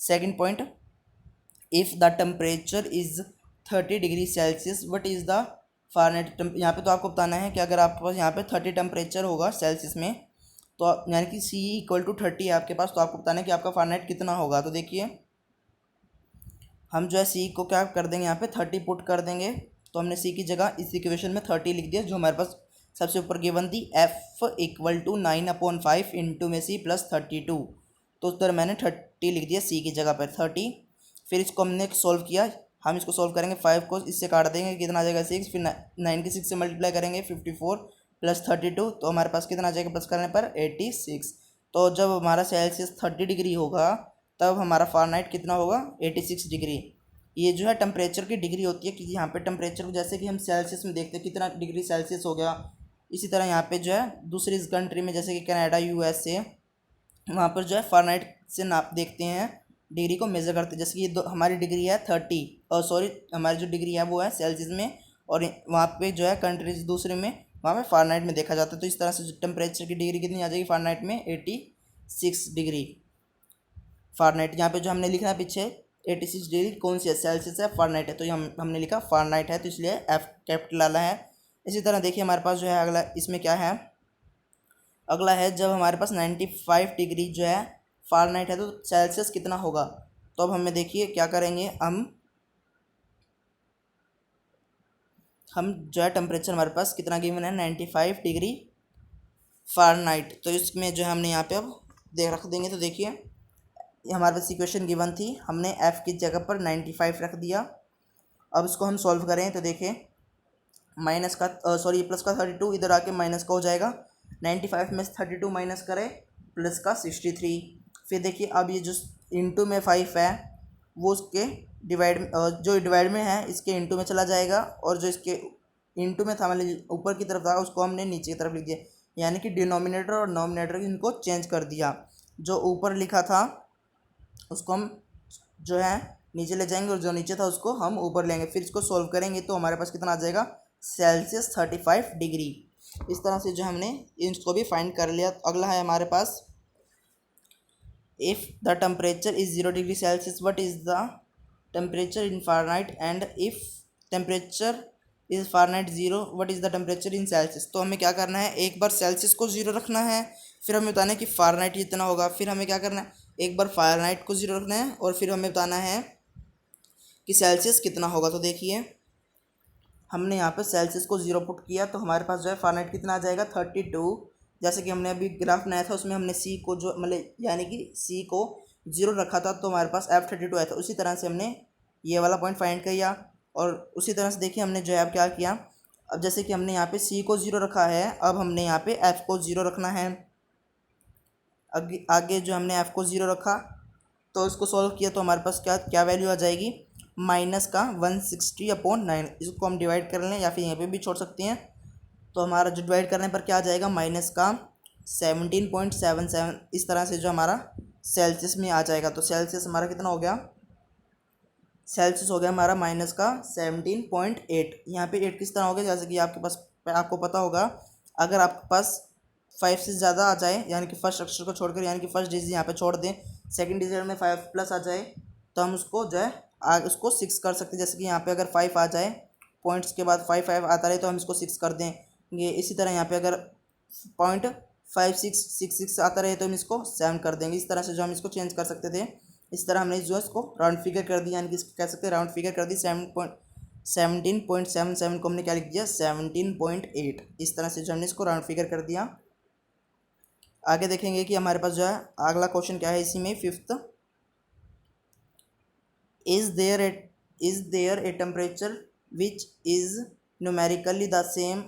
second point, if the temperature is 30 degree Celsius what is the Fahrenheit. यहाँ पे तो आपको बताना है कि अगर आपके पास यहाँ पे 30 टेम्परेचर होगा सेल्सियस में, तो यानी कि C =30 है आपके पास, तो आपको बताना है कि आपका फ़ारेनहाइट कितना होगा। तो देखिए हम जो है C को क्या कर देंगे, यहाँ पे 30 पुट कर देंगे। तो हमने C की जगह इस इक्वेशन में 30 लिख दिया जो हमारे पास सबसे ऊपर गिवन थी, F=9/5 इंटू में C +32। तो उस तरह मैंने 30 लिख दिया C की जगह पर 30। फिर इसको हमने सॉल्व किया। हम इसको सॉल्व करेंगे, 5 को इससे काट देंगे, कितना आ जाएगा 6, फिर 9 के 6 से मल्टीप्लाई करेंगे 54 +32, तो हमारे पास कितना आ जाएगा प्लस करने पर 86। तो जब हमारा सेल्सियस 30 डिग्री होगा तब हमारा फ़ारेनहाइट कितना होगा, 86 डिग्री। ये जो है टेम्परेचर की डिग्री होती है कि यहाँ पे टेम्परेचर जैसे कि हम सेल्सियस में देखते हैं कितना डिग्री सेल्सियस हो गया, इसी तरह यहाँ पे जो है दूसरी कंट्री में जैसे कि कनाडा USA वहाँ पर जो है फ़ारेनहाइट से नाप देखते हैं, डिग्री को मेज़र करते हैं। जैसे कि ये हमारी डिग्री है 30, और सॉरी हमारी जो डिग्री है वो है सेल्सियस में, और वहाँ पे जो है कंट्रीज दूसरे में वहाँ पे फ़ारेनहाइट में देखा जाता है। तो इस तरह से जो टेम्परेचर की डिग्री कितनी आ जाएगी फ़ारेनहाइट में, 86 डिग्री फ़ारेनहाइट। यहाँ पे जो हमने लिखना है पीछे 86 डिग्री कौन सी है, सेल्सियस है फ़ारेनहाइट है, तो हमने लिखा फ़ारेनहाइट है, तो इसलिए F कैपिटल वाला है। इसी तरह देखिए हमारे पास जो है अगला इसमें क्या है, अगला है जब हमारे पास 95 डिग्री जो है फ़ारेनहाइट है तो सेल्सियस कितना होगा। तो अब हमें देखिए क्या करेंगे, हम जो है टेम्परेचर हमारे पास कितना गिवन है 95 डिग्री फ़ारेनहाइट, तो इसमें जो है हमने यहाँ पे अब रख देंगे। तो देखिए हमारे पास इक्वेशन गिवन थी, हमने F की जगह पर 95 रख दिया। अब इसको हम सॉल्व करें तो देखिए माइनस का सॉरी प्लस का 32 इधर आके माइनस का हो जाएगा, 95 में से 32 माइनस करें प्लस का 63। फिर देखिए अब ये जो इंटू में 5 है वो उसके जो डिवाइड में है इसके इंटू में चला जाएगा, और जो इसके इंटू में था मतलब ऊपर की तरफ था उसको हमने नीचे की तरफ लिख दिया, यानी कि डिनोमिनेटर और नोमिनेटर इनको चेंज कर दिया। जो ऊपर लिखा था उसको हम जो है नीचे ले जाएंगे और जो नीचे था उसको हम ऊपर लेंगे। फिर इसको सॉल्व करेंगे तो हमारे पास कितना आ जाएगा, सेल्सियस 35 डिग्री। इस तरह से जो हमने इसको भी फाइंड कर लिया। अगला है हमारे पास, if the temperature is 0 degree Celsius what is the temperature in Fahrenheit, and if temperature is Fahrenheit 0 what is the temperature in Celsius. तो हमें क्या करना है, एक बार सेल्सियस को 0 रखना है, फिर हमें बताना है कि फ़ारेनहाइट कितना होगा, फिर हमें क्या करना है, एक बार फ़ारेनहाइट को 0 रखना है और फिर हमें बताना है कि सेल्सियस कितना होगा। तो देखिए हमने यहाँ पे सेल्सियस को 0 पुट किया तो हमारे पास जो है फ़ारेनहाइट कितना आ जाएगा 32। जैसे कि हमने अभी ग्राफ बनाया था उसमें हमने C को जो मतलब यानी कि C को 0 रखा था तो हमारे पास F32 आया था। उसी तरह से हमने ये वाला पॉइंट फाइंड किया और उसी तरह से देखिए हमने जो है अब क्या किया, अब जैसे कि हमने यहाँ पे C को 0 रखा है, अब हमने यहाँ पे F को 0 रखना है। आगे जो हमने F को 0 रखा तो इसको सॉल्व किया तो हमारे पास क्या क्या वैल्यू आ जाएगी, माइनस का 160/9। इसको हम डिवाइड कर लें या फिर यहाँ पे भी छोड़ सकते हैं। तो हमारा जो डिवाइड करने पर क्या आ जाएगा, माइनस का 17.77। इस तरह से जो हमारा सेल्सियस में आ जाएगा। तो सेल्सियस हमारा कितना हो गया, सेल्सियस हो गया हमारा माइनस का 17.8। यहाँ पे 8 किस तरह हो गया, जैसे कि आपके पास आपको पता होगा अगर आपके पास 5 से ज़्यादा आ जाए यानी कि फर्स्ट अक्षर को छोड़कर, यानी कि फर्स्ट डिजिट यहाँ पे छोड़ दें, सेकंड डिजिट में 5 प्लस आ जाए तो हम उसको जो है उसको 6 कर सकते हैं। जैसे कि यहाँ पे अगर 5 आ जाए, पॉइंट्स के बाद 5 आता रहे तो हम इसको 6 कर देंगे। इसी तरह यहाँ पे अगर पॉइंट 5 6 6 6 आता रहे तो हम इसको 7 कर देंगे। इस तरह से जो हम इसको चेंज कर सकते थे, इस तरह हमने जो है इसको राउंड फिगर कर दिया, यानी कि कह सकते हैं राउंड फिगर कर दी। 17.77 को हमने क्या लिख दिया 17.8। इस तरह से जो हमने इसको राउंड फिगर कर दिया। आगे देखेंगे कि हमारे पास जो है अगला क्वेश्चन क्या है इसी में, fifth, is there a temperature which is numerically the same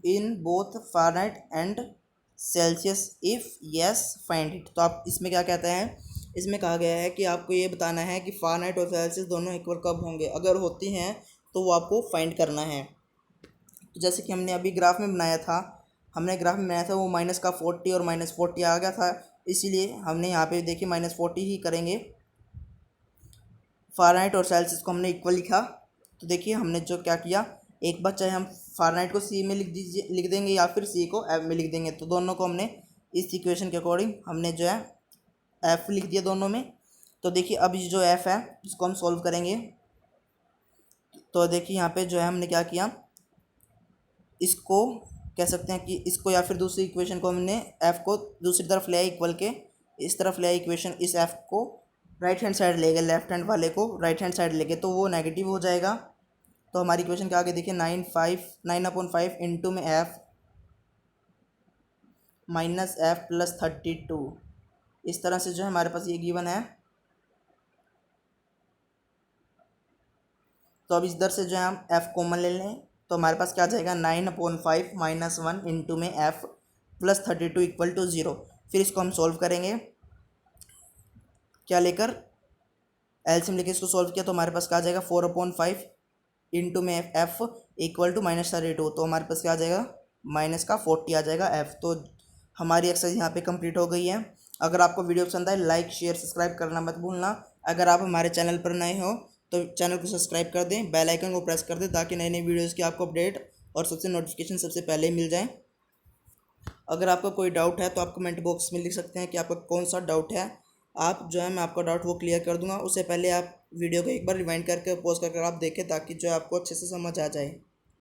in both Fahrenheit and Celsius, if yes find it. तो आप इसमें क्या कहते हैं, इसमें कहा गया है कि आपको ये बताना है कि फ़ारेनहाइट और सेल्सियस दोनों इक्वल कब होंगे, अगर होती हैं तो वो आपको फाइंड करना है। तो जैसे कि हमने अभी ग्राफ में बनाया था, वो माइनस का 40 और -40 आ गया था, इसीलिए हमने यहाँ पे देखिए -40 ही करेंगे। फ़ारेनहाइट और सेल्सियस को हमने इक्वल लिखा। तो देखिए हमने जो क्या किया, एक बार चाहे हम फ़ारेनहाइट को सी में लिख देंगे या फिर सी को एफ में लिख देंगे। तो दोनों को हमने इस इक्वेशन के अकॉर्डिंग हमने जो है एफ लिख दिया दोनों में। तो देखिए अब जो एफ है इसको हम सॉल्व करेंगे। तो देखिए यहाँ पे जो है हमने क्या किया, इसको कह सकते हैं कि इसको या फिर दूसरी इक्वेशन को हमने एफ़ को दूसरी तरफ ले आए इक्वल के, इस तरफ ले आए इक्वेशन, इस एफ़ को राइट हैंड साइड ले गए, लेफ्ट हैंड वाले को राइट हैंड साइड ले गए, तो वो नेगेटिव हो जाएगा। तो हमारी इक्वेशन क्या आगे देखिए 9/5 इंटू में एफ़ माइनस एफ़ प्लस 32। इस तरह से जो है हमारे पास ये गिवन है। तो अब इस दर से जो है हम एफ़ कॉमन ले लें, तो हमारे पास क्या आ जाएगा 9/5 माइनस 1 इंटू में एफ़ प्लस 32 इक्वल टू 0। फिर इसको हम सॉल्व करेंगे क्या लेकर, एलसीएम लेकर इसको सॉल्व किया तो हमारे पास क्या आ जाएगा 4/5 इंटू में एफ़ इक्वल टू -32। तो हमारे पास क्या आ जाएगा -40 आ जाएगा एफ़। तो हमारी एक्सरसाइज यहाँ पे कंप्लीट हो गई है। अगर आपको वीडियो पसंद आए लाइक शेयर सब्सक्राइब करना मत भूलना। अगर आप हमारे चैनल पर नए हो तो चैनल को सब्सक्राइब कर दें, बेल आइकन को प्रेस कर दें ताकि नई नई वीडियोज़ की आपको अपडेट और सबसे नोटिफिकेशन सबसे पहले ही मिल जाए। अगर आपका कोई डाउट है तो आप कमेंट बॉक्स में लिख सकते हैं कि आपका कौन सा डाउट है। आप जो है मैं आपका डाउट वो क्लियर कर दूंगा। उससे पहले आप वीडियो को एक बार रिवाइंड करके पॉज करके आप देखें ताकि जो है आपको अच्छे से समझ आ जाए।